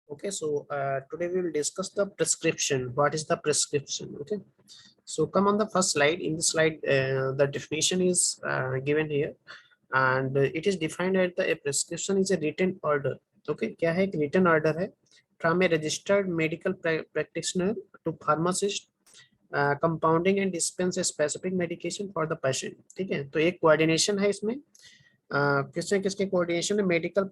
Okay, so today we will discuss the prescription. What is the prescription? Okay, so come on the first slide. In the slide, the definition is given here, and it is defined as a prescription is a written order. Okay, क्या है? एक written order है from a registered medical practitioner to pharmacist compounding and dispense a specific medication for the patient. ठीक है, तो एक coordination है इसमें, किससे किसके कोऑर्डिनेशन है? मेडिकल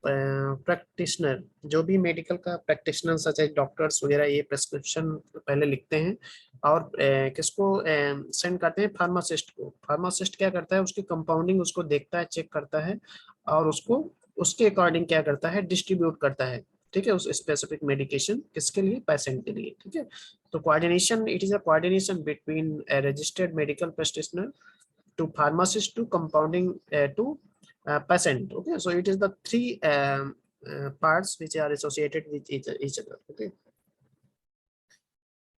प्रैक्टिशनर, जो भी मेडिकल का प्रैक्टिशनर सच है डॉक्टर्स वगैरह, ये प्रेस्क्रिप्शन पहले लिखते हैं और किसको सेंड करते हैं? फार्मासिस्ट को। फार्मासिस्ट क्या करता है? उसकी कंपाउंडिंग उसको देखता है, चेक करता है और उसको उसके अकॉर्डिंग क्या करता है? डिस्ट्रीब्यूट करता है। ठीक है, उस स्पेसिफिक मेडिकेशन किसके लिए? पेशेंट के लिए। ठीक है, तो coordination, it is a coordination between registered medical practitioner to pharmacist to compounding to patient. Okay, so it is the three parts which are associated with each other. Okay,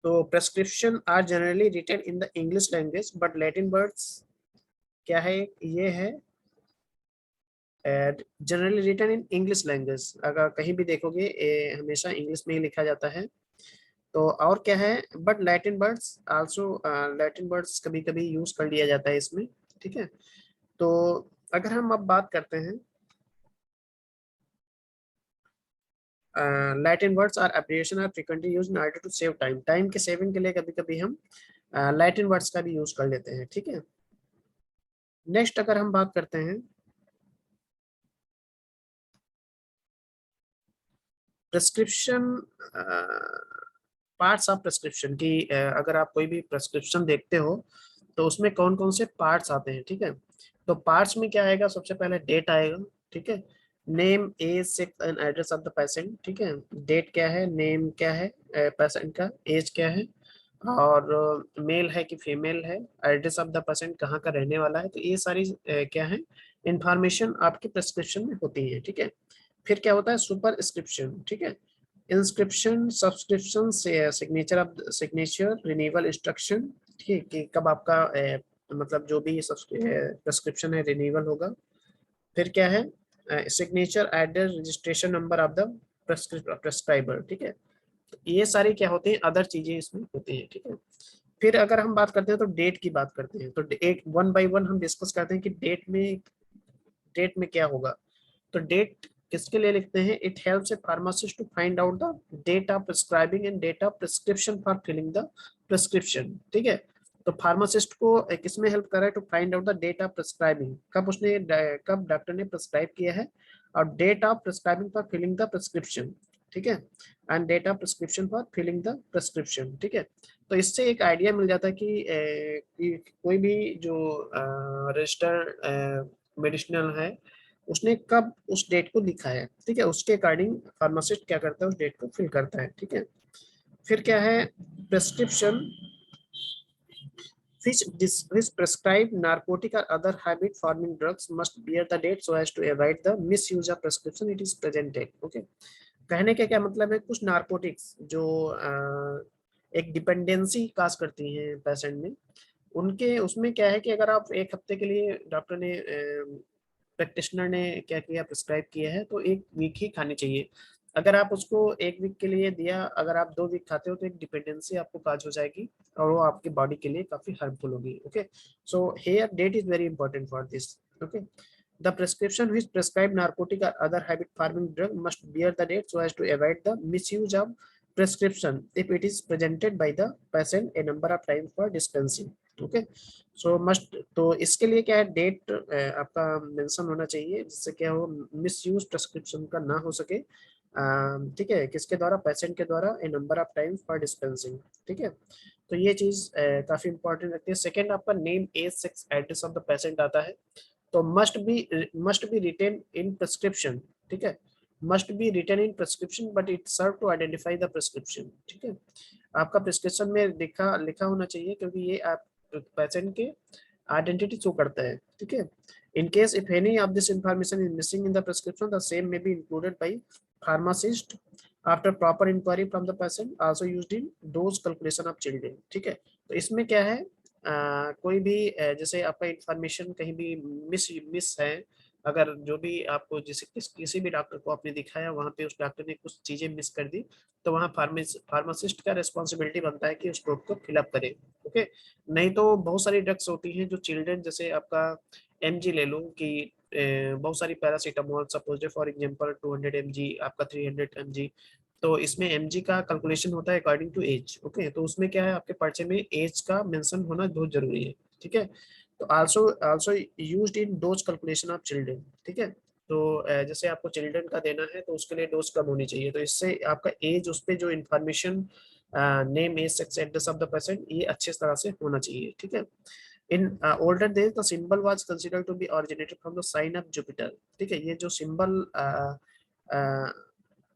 so prescription are generally written in the English language, but Latin words क्या है? ये है generally written in English language. अगर कहीं भी देखोगे हमेशा English में ही लिखा जाता है। तो और क्या है? But Latin words also, Latin words कभी कभी यूज कर लिया जाता है इसमें। ठीक है, तो अगर हम अब बात करते हैं, Latin words are abbreviation are frequently used in order to save time. Time के सेविंग के लिए कभी कभी हम लैटिन वर्ड्स का भी यूज कर लेते हैं। ठीक है, नेक्स्ट अगर हम बात करते हैं प्रेस्क्रिप्शन, पार्ट्स ऑफ प्रेस्क्रिप्शन की, अगर आप कोई भी प्रेस्क्रिप्शन देखते हो तो उसमें कौन कौन से पार्ट्स आते हैं। ठीक है, तो पार्ट्स में क्या आएगा? सबसे पहले डेट आएगा। ठीक है, name, age, sex and address of the patient. ठीक है, डेट क्या है, नेम क्या है पेशेंट का, एज क्या है, और मेल है कि फीमेल है, एड्रेस ऑफ द पेशेंट कहाँ का रहने वाला है। तो ये सारी क्या है? इंफॉर्मेशन आपकी प्रेस्क्रिप्शन में होती है। ठीक है, फिर क्या होता है? सुपरस्क्रिप्शन। ठीक है, inscription, subscription, signature of signature, renewal instruction. ठीक है, कि कब आपका मतलब जो भी प्रेस्क्रिप्शन है रिन्यूअल होगा। फिर क्या है? Signature, address, registration number of the prescriber. ठीक है, तो ये सारी क्या होती है? अदर चीजें इसमें होती हैं। ठीक है, फिर अगर हम बात करते हैं तो डेट की बात करते हैं, तो डेट वन बाय वन हम डिस्कस करते हैं कि डेट में क्या होगा। तो डेट किसके लिए लिखते हैं? It helps a pharmacist to find out the date of prescribing and date of prescription for filling the prescription. ठीक है, तो फार्मासिस्ट को किसमें हेल्प कर रहा है? To find out the date of prescribing, कब डॉक्टर ने प्रिस्क्राइब किया है, और date of prescribing for filling the prescription. ठीक है, and date of prescription for filling the prescription. ठीक है, तो इससे एक आइडिया मिल जाता है कि कोई भी जो रजिस्टर्ड मेडिसिनल है उसने कब उस डेट को लिखा है। ठीक है, उसके अकॉर्डिंग फार्मासिस्ट क्या करता है? उस डेट को फिल करता है। ठीक है, फिर क्या है? Prescription which prescribe narcotic or other habit forming drugs must bear the date so as to avoid the misuse of prescription it is presented. Okay, कहने का क्या मतलब है? कुछ नार्कोटिक्स जो एक डिपेंडेंसी काज करती हैं पेशेंट में, उनके उसमें क्या है कि अगर आप एक हफ्ते के लिए डॉक्टर ने प्रैक्टिशनर ने क्या किया? प्रिस्क्राइब किया है तो एक वीक ही खानी चाहिए। अगर आप उसको एक वीक के लिए दिया, अगर आप 2 वीक खाते हो तो एक डिपेंडेंसी आपको काज हो जाएगी और वो आपकी बॉडी के लिए काफी हार्मफुल होगी। Okay, so here date is very important for this. Okay, the prescription which prescribe narcotic or other habit forming drug must bear the date so as to avoid the misuse of prescription if it is presented by the patient a number of times for dispensing. Okay, so must, तो इसके लिए क्या है? Date आपका mention होना चाहिए जिससे क्या हो? मिस यूज प्रेस्क्रिप्शन का ना हो सके। ठीक है, किसके द्वारा? पेशेंट के द्वारा, a number of times for dispensing. ठीक है, तो ये चीज काफी इंपॉर्टेंट रखती है। सेकेंड आपका name, age, sex, address of the patient आता है, तो must be written in prescription. ठीक है, must be written in prescription but it serve to identify the prescription. ठीक है, आपका प्रेस्क्रिप्शन में लिखा लिखा होना चाहिए क्योंकि ये आप पेशेंट के आइडेंटिटी शो करता है। ठीक है, in case if any of this information is missing in the prescription the same may be included by pharmacist after proper inquiry from the patient also used in dose calculation of children। ठीक है, तो इसमें क्या है? कोई भी जैसे आपका इंफॉर्मेशन कहीं भी मिस मिस है, अगर जो भी आपको किसी भी डॉक्टर को आपने दिखाया वहां पे उस डॉक्टर ने कुछ चीजें मिस कर दी, तो वहाँ फार्मासिस्ट का रिस्पॉन्सिबिलिटी बनता है कि उस कोड को फिलअप करे। ओके, नहीं तो बहुत सारी ड्रग्स होती हैं जो चिल्ड्रन, जैसे आपका एमजी ले लो कि बहुत सारी paracetamol suppose for example 200 mg, आपका 300 mg, तो इसमें एमजी का कैलकुलेशन होता है अकॉर्डिंग टू एज। ओके, तो उसमें क्या है, आपके पर्चे में एज का मेंशन होना बहुत जरूरी है। ठीक है, तो also also used in dose calculation of children. ठीक है, तो जैसे आपको चिल्ड्रन का देना है तो उसके लिए डोज कम होनी चाहिए, तो इससे आपका एज, उस पर जो information, name age sex address of the patient, ये अच्छे तरह से होना चाहिए। ठीक है, इन older days the symbol was considered to be originated from the sign of Jupiter। ठीक है, ये जो सिंबल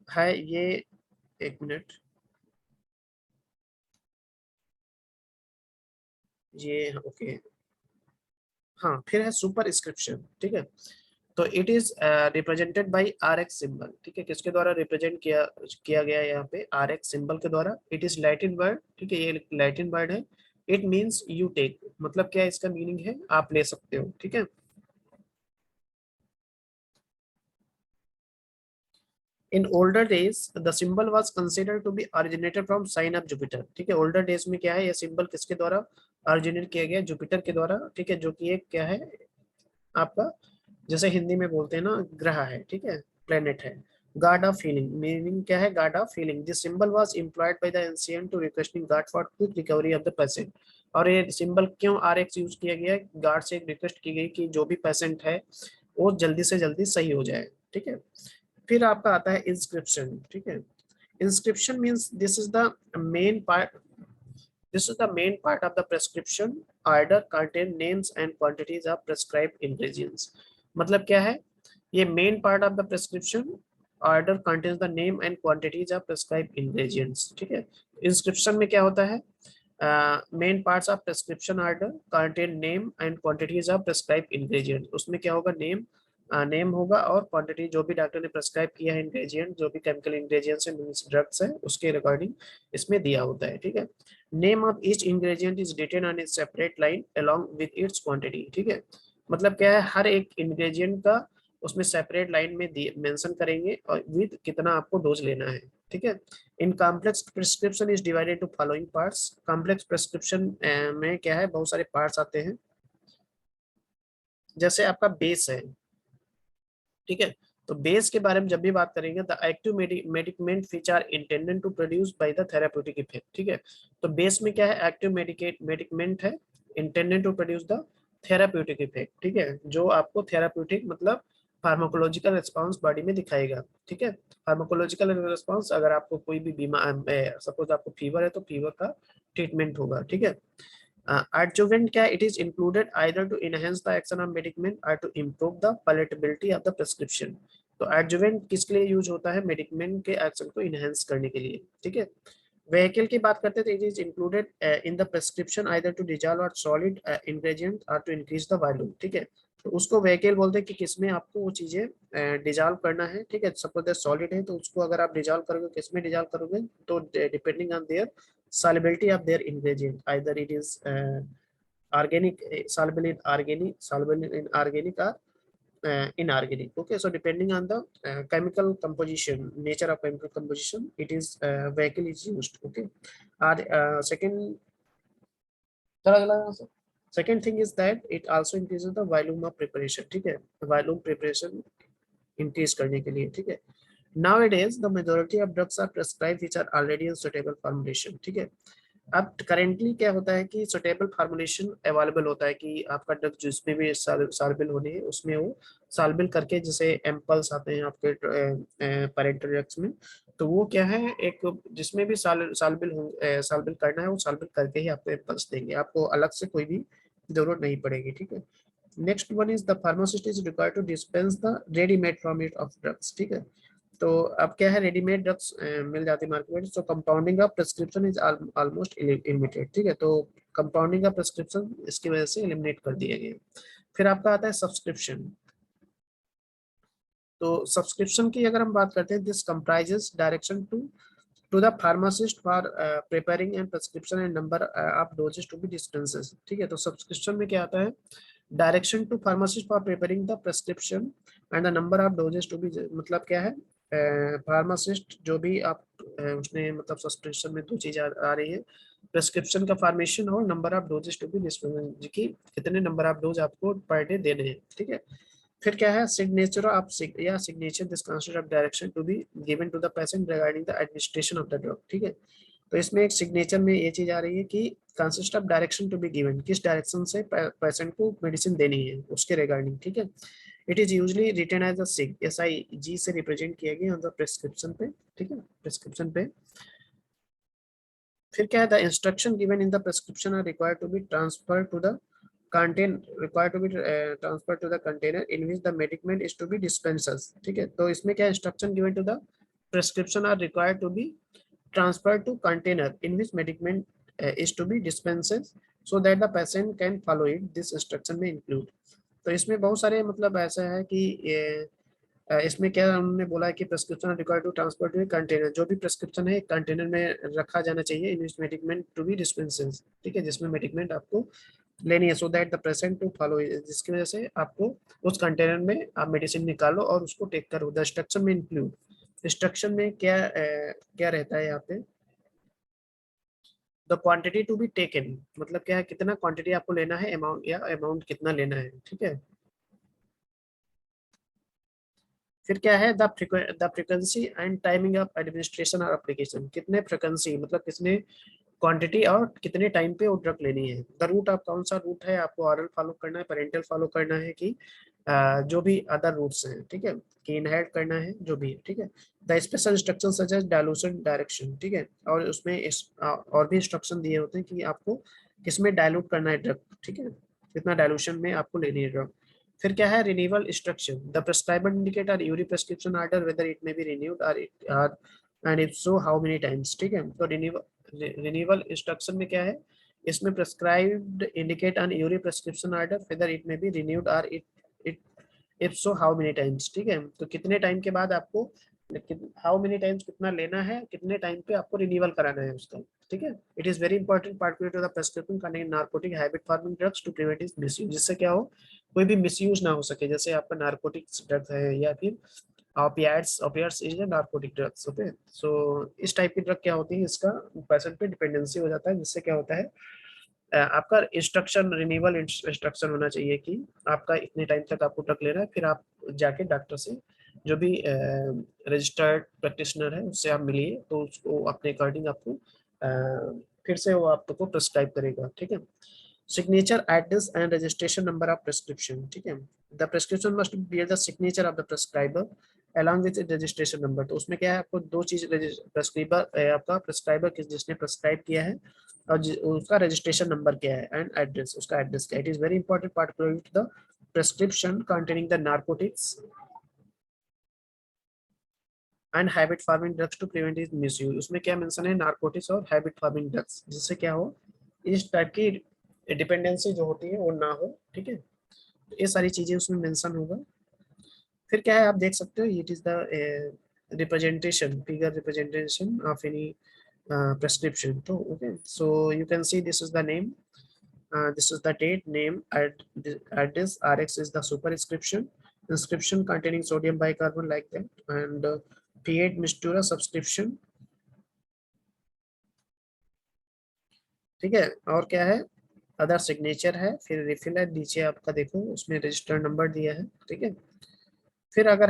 है ये, एक मिनट, ये ओके, हाँ फिर है सुपरस्क्रिप्शन। ठीक है, तो it is represented by R X symbol. ठीक है, किसके द्वारा रिप्रेजेंट किया किया गया है यहाँ पे, आर एक्स सिंबल के द्वारा। It is Latin word. ठीक है, ये लैटिन वर्ड है। इट मीन्स यू टेक, मतलब क्या है, इसका मीनिंग है आप ले सकते हो। ठीक है, in older days the symbol was considered to be originated from sign of Jupiter. ठीक है, ओल्डर डेज में क्या है, ये सिंबल किसके द्वारा ऑरिजिनेट किया गया, जुपिटर के द्वारा। ठीक है, जो कि एक क्या है आपका, जैसे हिंदी में बोलते हैं ना, ग्रह है। ठीक है, प्लेनेट है। गार्ड ऑफ फीलिंग, मीनिंग क्या है, god of feeling. This symbol was employed by the ancient to requesting god for quick recovery of the patient. और ये सिंबल क्यों आर एक्स यूज किया गया है, गार्ड से एक रिक्वेस्ट की गई कि जो भी पेशेंट है वो जल्दी से जल्दी सही हो जाए। ठीक है, फिर आपका आता है इंस्क्रिप्शन। ठीक है, inscription means this is the main part of the prescription order contain names and quantities of prescribed ingredients। मतलब क्या है, ये main part of the prescription order contains the name and quantities of prescribed ingredients. ठीक है, inscription में क्या होता है, main parts of prescription order contain name and quantities of prescribed ingredient. उसमें क्या होगा, नेम होगा और क्वांटिटी जो भी डॉक्टर ने प्रेस्क्राइब किया है, इंग्रेडिएंट जो भी केमिकल इंग्रेडिएंट्स है, मींस ड्रग्स है, उसके रिगार्डिंग इसमें दिया होता है। ठीक है, name of each ingredient is written on a separate line along with its quantity. ठीक है, मतलब क्या है, हर एक इंग्रेडिएंट का उसमें सेपरेट लाइन में मेंशन करेंगे और विद कितना आपको डोज लेना है। ठीक है, in complex prescription is divided to following parts. Complex prescription में क्या है, बहुत सारे पार्ट्स आते हैं। जैसे आपका बेस है। ठीक है, तो बेस के बारे में जब भी बात करेंगे, the active medicament which are intended to produce by the therapeutic effect. ठीक है, तो बेस में क्या है, एक्टिव मेडिकमेंट है intended to produce the therapeutic effect. ठीक है, जो आपको थेराप्यूटिक मतलब फार्माकोलॉजिकल रिस्पांस बॉडी में दिखाएगा। ठीक है, फार्माकोलॉजिकल रिस्पांस, अगर आपको कोई भी बीमार, सपोज आपको फीवर है तो फीवर का ट्रीटमेंट होगा। ठीक है, adjuvant क्या, it is included either to enhance the action of medicament or to improve the palatability of the prescription। तो adjuvant किसके लिए यूज होता है, मेडिकमेंट के एक्शन को इनहेंस करने के लिए। ठीक है, व्हीकल की बात करते हैं तो it is included in the prescription either to dissolve or solid ingredient or to increase the volume. ठीक है, तो उसको व्हीकल बोलते हैं कि किसमें आपको वो चीजें डिजॉल्व करना है। ठीक है, सपोज सॉलिड है तो उसको अगर आप डिजॉल्व करोगे, किसमें डिजॉल्व करोगे, तो depending on their solubility of their ingredient, either it is organic, soluble in organic or inorganic। Okay, so depending on the chemical composition, nature of chemical composition, it is vehicle is used। Okay, और second, चला चला यहाँ से, second thing is that it also increases the volume of preparation। ठीक है, volume preparation increase करने के लिए। ठीक है, nowadays the majority of drugs are prescribed which are already in suitable formulation। ठीक है, अब करेंटली क्या होता है कि सुटेबल फार्मुलेशन अवेलेबल होता है कि आपका ड्रग जिसमें भी साल्बिल होने हैं उसमें वो साल्बिल करके, जैसे एम्पल्स आते हैं आपके पेरेंटल ड्रग्स में, तो वो क्या है, एक जिसमें भी साल्बिल करना है वो साल्बिल करके ही आपको एम्पल्स देंगे, आपको अलग से कोई भी जरूरत नहीं पड़ेगी। ठीक है, next one is the pharmacist is required to dispense the readymade format of drugs. ठीक है, तो अब क्या है, रेडीमेड ड्रग्स मिल जाती है मार्केट में, तो compounding of prescription is almost limited. ठीक है, तो कंपाउंडिंग ऑफ प्रिस्क्रिप्शन इसकी वजह से एलिमिनेट कर दिए गए। फिर आपका आता है सब्सक्रिप्शन। तो सब्सक्रिप्शन की अगर हम बात करते हैं, this comprises direction to the pharmacist for preparing and prescription and number of doses to be dispenses. ठीक है, तो सब्सक्रिप्शन में क्या आता है, direction to pharmacist for preparing the prescription and the number of doses to be, मतलब क्या है, फार्मासिस्ट जो भी आप उसने मतलब सब्सक्रिप्शन में दो चीज आ रही है, प्रेस्क्रिप्शन का फॉर्मेशन और number of doses to be dispense, कि कितने नंबर ऑफ डोज आपको पर डे देने हैं, ठीक है। फिर क्या है, सिग्नेचर ऑफ या signature this consist of direction to be given to the patient regarding the administration of the drug, ठीक है। तो इसमें एक सिग्नेचर में ये चीज आ रही है कि consist of direction to be given, किस डायरेक्शन से पेशेंट को मेडिसिन देनी है उसके रिगार्डिंग, ठीक है। It is usually written as a sig, SIG से रिप्रेजेंट किया गया ऑन द प्रेस्क्रिप्शन पे, ठीक है, प्रेस्क्रिप्शन पे। फिर क्या है, the instruction given in the prescription are required to be transfer to the content, required to be transfer to the container in which the medicament is to be dispensers, ठीक है। तो इसमें क्या instruction given to the prescription are required to be transferred to container in which medicament is to be dispensed so that the patient can follow it, this instruction may include। तो इसमें बहुत सारे मतलब ऐसा है कि इसमें क्या उन्होंने बोला है कि prescription required to transfer to container, जो भी प्रेस्क्रिप्शन है कंटेनर में रखा जाना चाहिए in medicament to be dispenses, ठीक है, जिसमें मेडिकमेंट आपको लेनी है, so that the patient to follow, जिसकी वजह से आपको उस कंटेनर में आप मेडिसिन निकालो और उसको टेक करो। द इंस्ट्रक्शन में इंक्लूड, इंस्ट्रक्शन में क्या क्या रहता है यहाँ पे, the quantity to be taken, मतलब क्या है, कितना क्वांटिटी आपको लेना है, अमाउंट या अमाउंट कितना लेना है, ठीक है। फिर क्या है, the frequency and timing of administration और एप्लीकेशन, कितने फ्रीक्वेंसी मतलब कितने क्वांटिटी और कितने टाइम पे वो ड्रग लेनी है। द रूट, आप कौन सा रूट है आपको ऑरल फॉलो करना है, पेरेंटल फॉलो करना है कि जो भी अदर रूट्स हैं, ठीक है, कि इनहेल्ट करना है जो भी है, ठीक है। The special instruction such as dilution direction, ठीक है, और उसमें और भी इंस्ट्रक्शन दिए होते हैं कि आपको किसमें डायलूट करना है ड्रग, ठीक है, कितना डायलूशन में आपको लेनी है ड्रग। फिर क्या है, renewal instruction, the prescriber indicate are your prescription order whether it may be renewed और and if so how many times, ठीक है। तो रिन्यूअल इंस्ट्रक्शन में क्या है, इसमें prescribed indicate on your prescription order whether it may be renewed और it if so how many times, ठीक है। तो कितने टाइम के बाद आपको, हाउ मेनी टाइम्स कितना लेना है, कितने टाइम पे आपको रिन्यूअल कराना है उसका, ठीक है। It is very important part to the prescription containing narcotic habit forming drugs to prevent is misuse, जिससे क्या हो, कोई भी मिसयूज ना हो सके, जैसे आपका नार्कोटिक्स ड्रग है या फिर ओपियाट्स इज नार्कोटिक ड्रग्स, ओके। सो इस टाइप की ड्रग क्या होती है, इसका पेशेंट पे डिपेंडेंसी हो जाता है, जिससे क्या होता है, आपका इंस्ट्रक्शन रिन्यूअल इंस्ट्रक्शन होना चाहिए कि आपका इतने टाइम तक आपको ड्रग लेना है, फिर आप जाके डॉक्टर से, जो भी रजिस्टर्ड प्रैक्टिशनर है उससे आप मिलिए, तो उसको अपने अकॉर्डिंग आपको फिर से वो आपको प्रिस्क्राइब करेगा, ठीक है। Signature address and registration number of prescription, ठीक है। The prescription must bear the signature of the prescriber along with registration number. तो उसमें क्या है, आपको दो चीज, प्रिस्क्राइबर आपका प्रिस्क्राइबर किस जिसने प्रिस्क्राइब किया है और उसका रजिस्ट्रेशन नंबर क्या है, एंड एड्रेस, उसका एड्रेस क्या है। It is very important particular to the prescription containing the narcotics and habit forming drugs to prevent is misuse. उसमें क्या मेंशन है, नार्कोटिक्स और हैबिट फॉर्मिंग ड्रग्स, जिससे क्या हो, इस टाइप की डिपेंडेंसी जो होती है वो ना हो, ठीक है। तो ये सारी चीजें उसमें मेंशन होगा। फिर क्या है, आप देख सकते हो, it is the representation figure representation of any prescription तो okay, so you can see this is the name, this is the date, name, address, RX is the superscription, inscription containing sodium bicarbonate like that, and P8 Mistura subscription, ठीक है। और क्या है, other signature है, फिर refill है, नीचे आपका देखो उसमें रजिस्टर नंबर दिया है, ठीक है। फिर अगर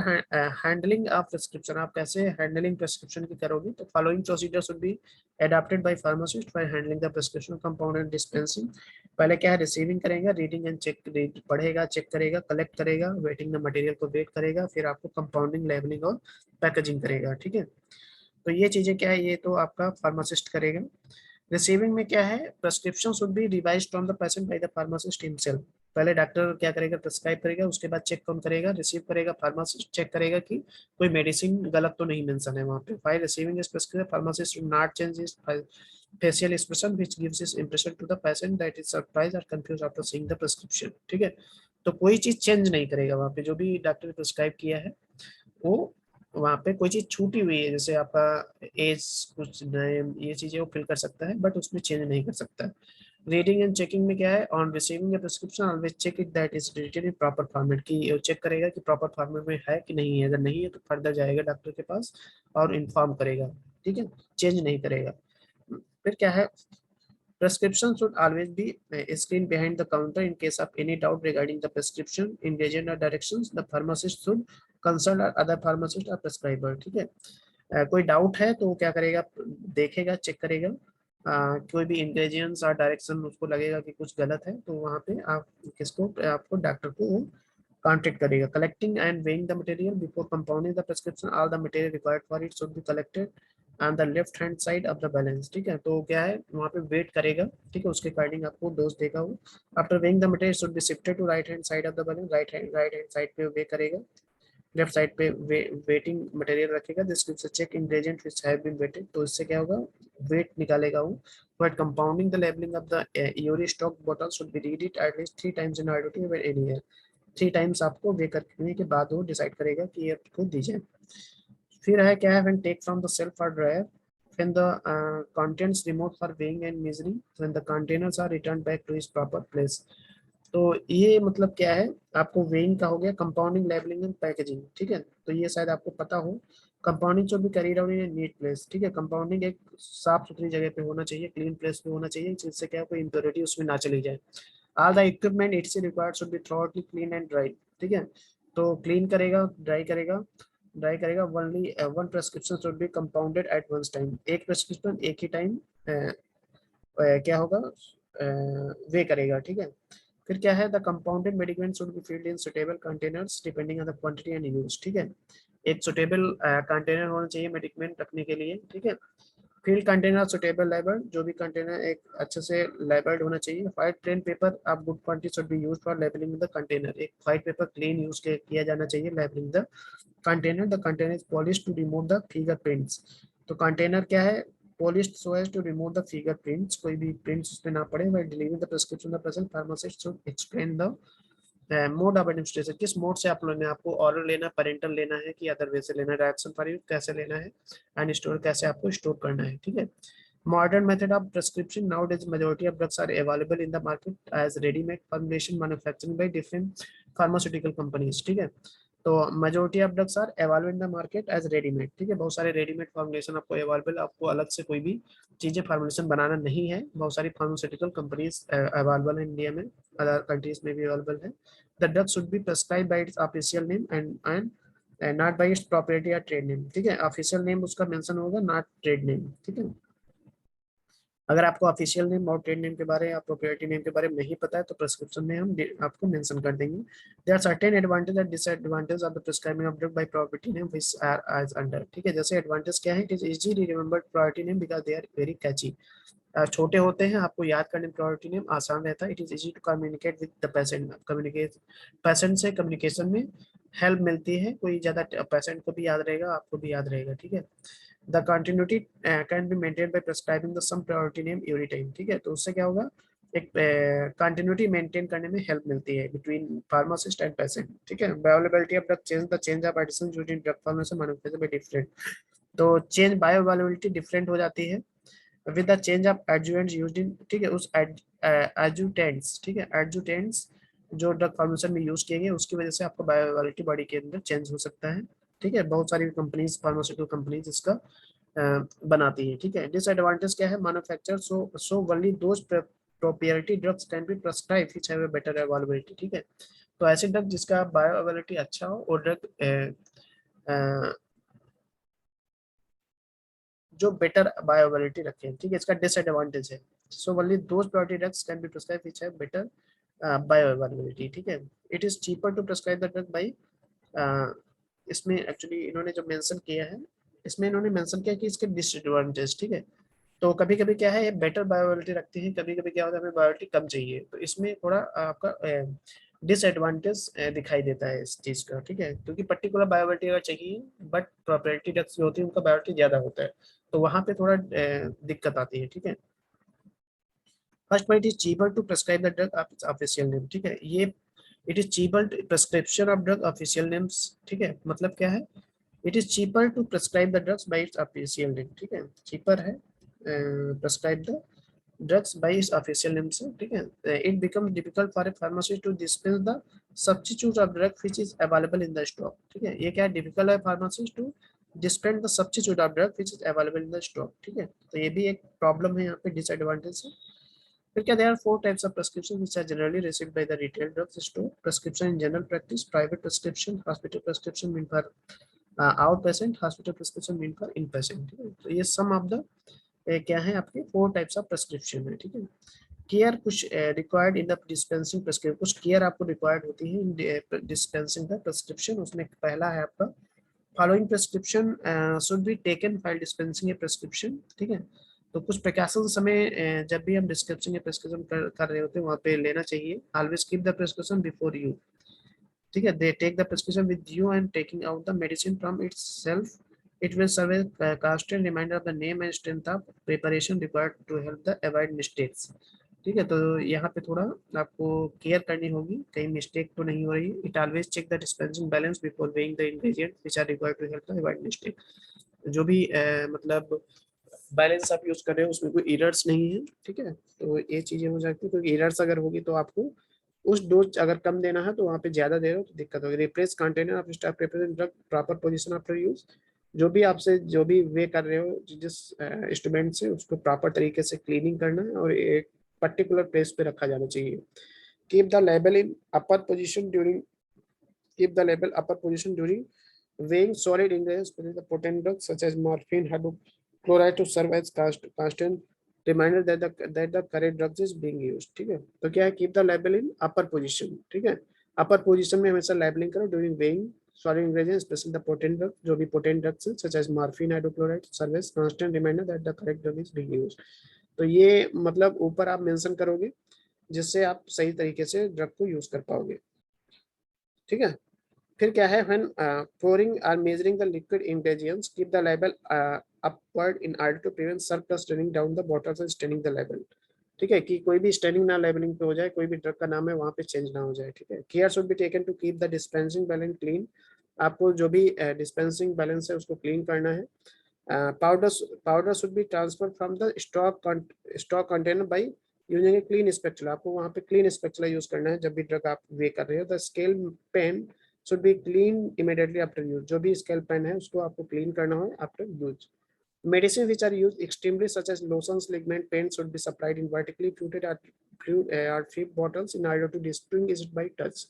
हैंडलिंग ऑफ प्रिस्क्रिप्शन, आप कैसे हैंडलिंग प्रिस्क्रिप्शन की करोगे, तो following procedure should be adapted by pharmacist for handling the prescription compound and dispensing. पहले क्या है, रिसीविंग करेगा, रीडिंग एंड चेक, पढ़ेगा, चेक करेगा, कलेक्ट करेगा, वेटिंग द मटेरियल को वेट करेगा, फिर आपको कंपाउंडिंग, लेबलिंग और पैकेजिंग करेगा, ठीक है। तो ये चीजें क्या है, ये तो आपका फार्मासिस्ट करेगा। रिसीविंग में क्या है, prescription should B revised from the patient by the pharmacist himself. पहले डॉक्टर क्या करेगा, प्रेस्क्राइब करेगा, उसके बाद चेक कौन करेगा, रिसीव करेगा, फार्मासिस्ट चेक करेगा कि कोई मेडिसिन गलत तो नहीं मेंशन है वहाँ पे। File receiving is prescription, pharmacist not change is facial expression which gives this impression to the patient that is surprised or confused after seeing the prescription, ठीक है। तो कोई चीज चेंज नहीं करेगा वहाँ पे, जो भी डॉक्टर ने प्रिस्क्राइब किया है वो वहाँ पे कोई चीज छूटी हुई है, जैसे आपका एज, कुछ नेम, ये चीजें वो फिल कर सकता है, बट उसमें चेंज नहीं कर सकता है। रीडिंग एंड चेकिंग में क्या है, on receiving a prescription always check it that is written in proper format, की चेक करेगा कि प्रॉपर फॉर्मेट में है कि नहीं है, अगर नहीं है तो फर्दर जाएगा डॉक्टर के पास और इन्फॉर्म करेगा, ठीक है, चेंज नहीं करेगा। फिर क्या है, prescription should always be screened behind the counter. In case of any doubt regarding the prescription ingredient or directions, the pharmacist should consult other pharmacist or prescriber, ठीक है। कोई डाउट है तो क्या करेगा, देखेगा, चेक करेगा, कोई भी इंग्रेडिएंट्स और डायरेक्शन उसको लगेगा कि कुछ गलत है तो वहाँ पे आप किसको, आपको डॉक्टर को कांटेक्ट करेगा। Collecting and weighing the material before compounding the prescription, all the material required for it should be collected and the left hand side of the balance, ठीक है। तो क्या है, वहाँ पे वेट करेगा, ठीक है, उसके अकॉर्डिंग आपको डोज देगा वो। After weighing the material should be shifted to right hand side of the balance, right hand side पे वे करेगा, लेफ्ट साइड पे वेटिंग मटेरियल रखेगा, this gives a check ingredient which have been weighed, तो इससे क्या होगा, weight निकालेगा वो। But compounding the labelling of the your stock bottle should be read it at least 3 times in order to every any, 3 times आपको वे करने के बाद वो डिसाइड करेगा कि ये आपको दी जाए। फिर है क्या है, when take from the shelf or dryer, when the contents removed for weighing and measuring, when the containers are returned back to its proper place। तो ये मतलब क्या है, आपको वेइंग का हो गया, कंपाउंडिंग, लेबलिंग एंड पैकेजिंग, ठीक है। तो ये शायद आपको पता हो, कंपाउंडिंग जो भी carried out in neat place, ठीक है, कंपाउंडिंग एक साफ सुथरी जगह पे होना चाहिए, क्लीन प्लेस पे होना चाहिए, जिससे क्या कोई इम्प्योरिटी उसमें ना चली जाए। All the equipment its required should be thoroughly clean and dry, ठीक है। तो क्लीन करेगा, ड्राई करेगा only one prescription should be compounded at once time, एक प्रेस्क्रिप्शन एक ही टाइम क्या होगा, वे करेगा, ठीक है। फिर क्या है, the compounded medicament should be filled in suitable containers depending on the quantity and use, ठीक है। एक सुटेबल कंटेनर होना चाहिए मेडिकेमेंट रखने के लिए, ठीक है। फील्ड कंटेनर सुटेबल लेबल्ड, जो भी कंटेनर एक अच्छे से लेबल्ड होना चाहिए। White plain paper of good quality should be used for labelling the container, एक व्हाइट पेपर क्लीन यूज किया जाना चाहिए labelling the container. The container is polish to remove the finger prints, तो कंटेनर क्या है, polished so as to remove the fingerprints, कोई भी prints उसमें ना पड़े। While delivering the prescription, the present pharmacist should explain the mode of administration, किस mode से आप लोगों ने, आपको ऑरल लेना, पेरेंटल लेना है कि अदर वे से लेना है, डायरेक्शन फॉर यूज कैसे लेना है, एंड स्टोर कैसे आपको स्टोर करना है, ठीक है। Modern method of prescription, nowadays majority of drugs are available in the market as ready-made formulation manufactured by different pharmaceutical companies, ठीक है। तो majority of drugs are available in the market as readymade, ठीक है, बहुत सारे readymade formulation आपको available, आपको अलग से कोई भी चीजें फॉर्मुलेशन बनाना नहीं है, बहुत सारी फार्मास्यूटिकल कंपनीज अवेलेबल है इंडिया में, अदर कंट्रीज में भी अवेलेबल है। The drug should be prescribe bye its official name and not bye it's property या ट्रेड नेम, ठीक है, ऑफिशियल नेम उसका मेंशन होगा, नॉट ट्रेड नेम, ठीक है। अगर आपको ऑफिशियल नेम और ट्रेड नेम के बारे या प्रोप्राइटरी नेम के बारे में नहीं पता है तो प्रिस्क्रिप्शन में हम आपको मेंशन कर देंगे। There are certain advantage and disadvantage of the prescribing of drug by property name which are as under, ठीक है। जैसे एडवांटेज क्या है, it is easily remembered priority name because they are very catchy, छोटे होते हैं, आपको याद करने में प्रायोरिटी नेम आसान रहता है। It is easy to communicate with the patient, communicate patient से कम्युनिकेशन में हेल्प मिलती है, कोई ज़्यादा पेशेंट को भी याद रहेगा, आपको भी याद रहेगा, ठीक है। The continuity can be maintain by prescribing the some priority name every time, ठीक है। तो उससे क्या होगा, एक कंटिन्यूटी मेंटेन करने में हेल्प मिलती है बिटवीन फार्मासिस्ट एंड पेशेंट, ठीक है। Bioavailability of drug change, the change of addition used in drug formulation manufactured by different, तो चेंज बायोअवेलेबिलिटी डिफरेंट हो जाती है with the change of adjuvants used in, ठीक है, उस एडजुटेंट्स, ठीक है, एडजुटेंट्स जो ड्रग फॉर्मुलेशन में यूज किए गए उसकी वजह से आपको बायोअवेलेबिलिटी बॉडी के अंदर चेंज हो सकता है, ठीक है। बहुत सारी कंपनीज, फार्मास्यूटिकल कंपनीज इसका बनाती है, ठीक है। डिसएडवांटेज क्या है, manufacture so only those proprietary drugs can be prescribed which have a better availability, ठीक है। तो ऐसे ड्रग जिसका बायोअवेलेबिलिटी अच्छा हो वो ड्रग जो बेटर बायोअवेलेबिलिटी रखे हैं, ठीक है, इसका डिसएडवांटेज है। So only those priority drugs can be prescribe which have better bioavailability, ठीक है। It is cheaper to prescribe the drug by, इसमें एक्चुअली इन्होंने जो मेंशन किया है, इसमें इन्होंने मेंशन किया कि इसके डिसएडवांटेज, ठीक है। तो कभी कभी क्या है, ये बेटर बायोअवेलेबिलिटी रखती है, कभी कभी क्या होता है हमें बायोअवेलेबिलिटी कम चाहिए, तो इसमें थोड़ा आपका डिसएडवांटेज दिखाई देता है इस चीज का, ठीक है, क्योंकि पर्टिकुलर बायोअवेलेबिलिटी अगर चाहिए बट प्रॉपर्टी ड्रग्स जो होती है उनका बायोअवेलेबिलिटी ज्यादा होता है, तो वहां पे थोड़ा दिक्कत आती है, ठीक है। First point is cheaper to prescribe the drug official name, ठीक है, ये it is cheaper prescription of drug official names, ठीक है, मतलब क्या है, it is cheaper to prescribe the drugs by its official name, ठीक है, चीपर है प्रेस्क्राइब द ड्रग्स बाय इस ऑफिशियल नेम से, ठीक है। It becomes difficult for a pharmacist to dispense the substitute of drug which is available in the stock, ठीक है। ये क्या है, डिफिकल्ट है pharmacist to dispense the substitute of drug which is available in the stock, ठीक है। तो ये भी एक प्रॉब्लम है यहाँ पे, डिसएडवांटेज है। फिर क्या, there are 4 types of prescription which are generally received by the retail drugs store. Prescription in general practice, private prescription, hospital prescription mean for out patient, hospital prescription mean for in patient, ठीक है। तो ये सम of the क्या है आपके 4 types of prescription है, ठीक है। केयर कुछ required in the dispensing prescription, कुछ केयर आपको रिक्वायर्ड होती है इन डिस्पेंसिंग द प्रिस्क्रिप्शन। उसमें पहला है आपका, following prescription should be taken while dispensing A prescription, ठीक है। तो कुछ प्रिकॉशन समय जब भी हम डिस्क्रिप्शन या प्रिस्क्रिप्शन कर रहे होते हैं वहाँ पे लेना चाहिए। Always keep the prescription before you, ठीक है। They take the prescription with you and taking out the medicine from itself, it will serve a constant reminder of the name and strength of preparation required to help the avoid mistakes, ठीक है। तो यहाँ पे थोड़ा आपको care करनी होगी, कहीं मिस्टेक तो नहीं हो रही। It always check the dispensing balance before weighing the ingredient which are required to help the avoid mistake. जो भी मतलब बैलेंस आप यूज कर रहे हो उसमें कोई एरर्स नहीं है, ठीक है। तो ये चीजें हो जाती है, क्योंकि एरर्स अगर होगी तो आपको उस डोज अगर कम देना है तो वहाँ पे ज्यादा दे रहे हो तो दिक्कत होगी। Replace container of stock represent drug proper position after use, जो भी आपसे जो भी वे कर रहे हो जिस इंस्ट्रूमेंट से, उसको प्रॉपर तरीके से क्लीनिंग करना है और एक पर्टिकुलर प्लेस पे रखा जाना चाहिए। Keep the label in upper position during keep the label upper position during weighing solid ingredients within the potent drugs such as morphine, hydrochloride to serve as constant reminder that the correct drugs is being used, ठीक है। तो क्या है, keep the label in upper position, ठीक है। Upper position में हमेशा labelling करो during weighing solid ingredients specially the potent drug, जो भी पोटेंट ड्रग्स हैं such as morphine, hydrochloride serve as constant reminder that the correct drug is being used. तो ये मतलब ऊपर आप मेंशन करोगे जिससे आप सही तरीके से ड्रग को यूज कर पाओगे, ठीक है। फिर क्या है, when pouring or measuring the liquid ingredients, keep the label upward in order to prevent surplus running down the bottles and staining the label, ठीक है। कि कोई भी स्टेनिंग ना लेबलिंग पे हो जाए, कोई भी ड्रग का नाम है वहाँ पे चेंज ना हो जाए, ठीक है। Care should be taken to keep the dispensing balance clean, आपको जो भी डिस्पेंसिंग बैलेंस है उसको क्लीन करना है। Powder should be transfer from the stock container by using a clean spatula, आपको वहाँ पे क्लीन स्पेचुला यूज करना है जब भी ड्रग आप वे कर रहे हो। The scale pan should be clean immediately after use, जो भी स्केल पेन है उसको आपको क्लीन करना हो after use. Medicines which are used extremely such as lotions, ligament paint should be supplied in vertically fluted or flip bottles in order to distinguish it by touch,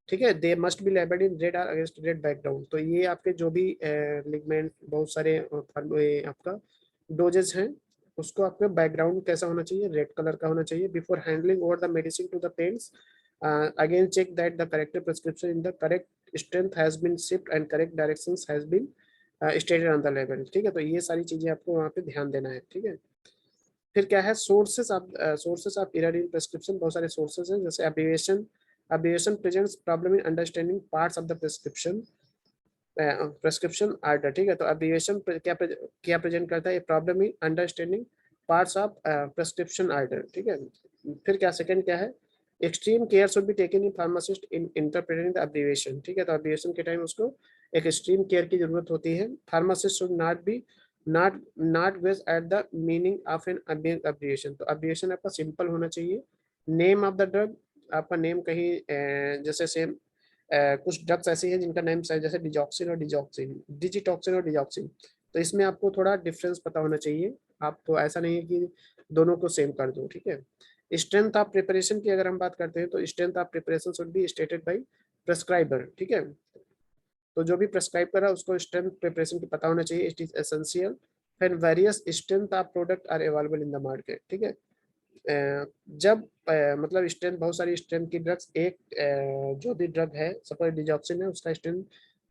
ठीक है। They must be labelled in red और against red background, तो ये आपके जो भी ligament बहुत सारे आपका डोजेस हैं उसको आपका बैकग्राउंड कैसा होना चाहिए, रेड कलर का होना चाहिए। Before handling over the medicine to the patients again check that the correct prescription in the correct strength has been shift and correct directions has been stated on the label, ठीक है। तो ये सारी चीजें आपको वहाँ पे ध्यान देना है, ठीक है। फिर क्या है, sources of error in prescription, बहुत सारे सोर्सेस हैं जैसे abbreviation presents problem in understanding parts of the prescription order, ठीक है। तो अब्रिविएशन क्या प्रेजेंट करता है, problem in understanding parts of prescription order, ठीक है। फिर क्या, सेकंड क्या है, extreme care should be taken in pharmacist in interpreting the abbreviation, ठीक है। तो अब्रिविएशन के टाइम उसको एक एक्सट्रीम केयर की जरूरत होती है। Pharmacist should not guess at the meaning of an abbreviation, तो अब्रिविएशन आपका सिंपल होना चाहिए। नेम ऑफ द ड्रग, आपका नेम कहीं जैसे सेम कुछ ड्रग्स ऐसी हैं जिनका नेम जैसे डिजॉक्सिन और डिजिटॉक्सिन और डिजॉक्सिन, तो इसमें आपको थोड़ा डिफरेंस पता होना चाहिए। आपको ऐसा नहीं है कि दोनों को सेम कर दो, ठीक है। स्ट्रेंथ ऑफ प्रिपरेशन की अगर हम बात करते हैं तो strength of preparation should be stated by prescriber, ठीक है। तो जो भी प्रेस्क्राइब कर रहा है उसको स्ट्रेंथ प्रिपरेशन की पता होना चाहिए, इट इज एसेंशियल। फिर various strength of product are available in the market, ठीक है। जब मतलब स्ट्रेंथ, बहुत सारी स्ट्रेंथ की ड्रग्स, एक जो भी ड्रग है सपोज डिजॉक्सिन है उसका स्ट्रेंथ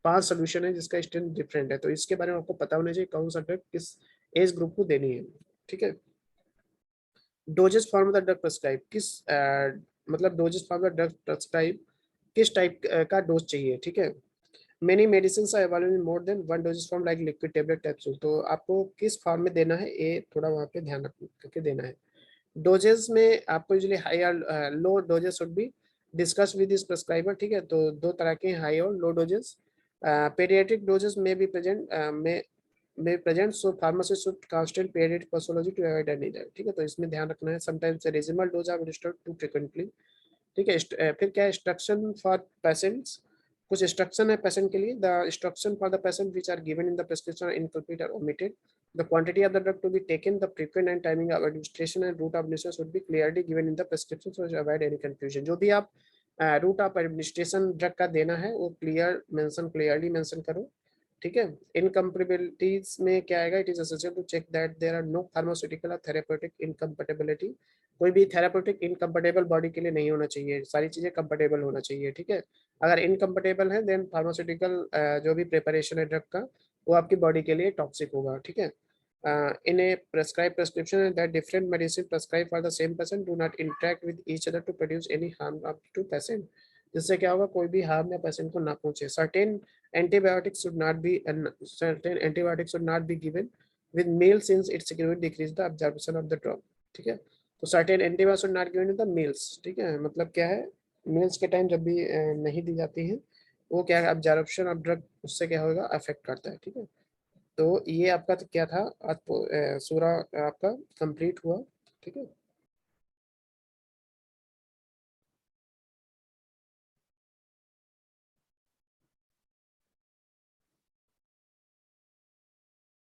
5 सोल्यूशन है जिसका स्ट्रेंथ डिफरेंट है, तो इसके बारे में आपको पता होना चाहिए कौन सा ड्रग किस एज ग्रुप को देनी है, ठीक है। Doses form the drug prescribe, किस मतलब doses form the drug prescribe किस टाइप का डोज चाहिए, ठीक है। Many medicine are available in more than one doses form like liquid, tablet, capsule, तो आपको किस फॉर्म में देना है ये थोड़ा वहाँ पे ध्यान रख करके देना है। डोजेस में आपको यूजुअली हाई और low doses should be discuss with this prescriber, ठीक है। तो दो तरह के हाई और लो डोजेस। पेडियाट्रिक डोजेस में भी प्रेजेंट में may present, so pharmacist should constant pair it posology to avoid any error. ठीक है, तो इसमें ध्यान रखना है. Sometimes the reasonable dose are administered too frequently. ठीक है. फिर क्या है, इंस्ट्रक्शन फॉर पेशेंट्स. कुछ इंस्ट्रक्शन है पेशेंट के लिए. The instruction for the patient which are given in the prescription are incomplete और omitted. The quantity of the drug to be taken, the frequent and timing of administration and route of administration should be clearly given in the prescription so as to avoid any confusion. जो भी आप root of administration drug का देना है वो clearly mention करो. ठीक है. इनकम्पेटिबिलिटीज में क्या आएगा, it is essential to check that there are no pharmaceutical और थेरेप्यूटिक इनकम्पेटिबिलिटी. कोई भी थेराप्यूटिक इनकम्पेटेबल बॉडी के लिए नहीं होना चाहिए. सारी चीजें कंपेटेबल होना चाहिए. ठीक है. अगर इनकम्पेटेबल है देन फार्मास्यूटिकल जो भी प्रिपरेशन है ड्रग का वो आपकी बॉडी के लिए टॉक्सिक होगा. ठीक है. In a prescribed prescription that different medicine prescribed for the same patient do not interact with each other to produce any harm up to patient. जिससे क्या होगा, कोई भी हार्म या पेशेंट को ना पहुंचे. Antibiotics should not be given with meals since it significantly decrease the absorption of the drug. ठीक है. तो certain antibiotics should not given in the meals. ठीक है. मतलब क्या है, meals के टाइम जब भी नहीं दी जाती है वो क्या है, absorption of drug उससे क्या होगा, अफेक्ट करता है. ठीक है. तो ये आपका क्या था, आज सूरा आपका कंप्लीट हुआ. ठीक है.